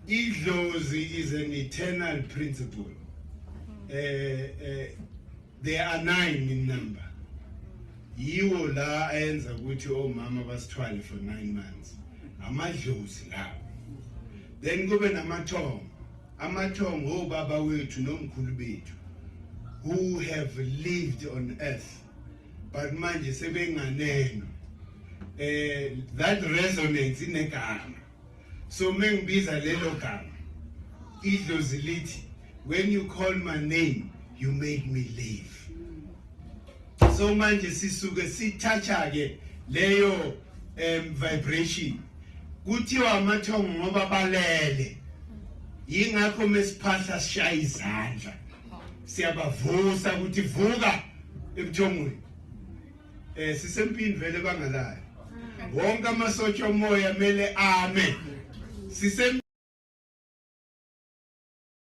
idlozi is an eternal principle. There are 9 in number. Yiwo la ayenza ukuthi omama basithwale for 9 months. Amadlozi lawo. Then kube namathongo. Amathongo obaba wethu nomkhulu bethu who have lived on earth. But manje sebenganeno. That resonates inegama. So mengibiza lelo gama. Idlozi lithi, when you call my name, you make me live. So manje sisuke sithatha ke leyo vibration. Kuthiwa amathongo ngoba balele. Yingakho mesiphahla sishaya izandla. Siyabavusa ukuthi vuka ebuthongweni. Sisempini vele bangalayo. Wonke amasotsha omoya mele ame.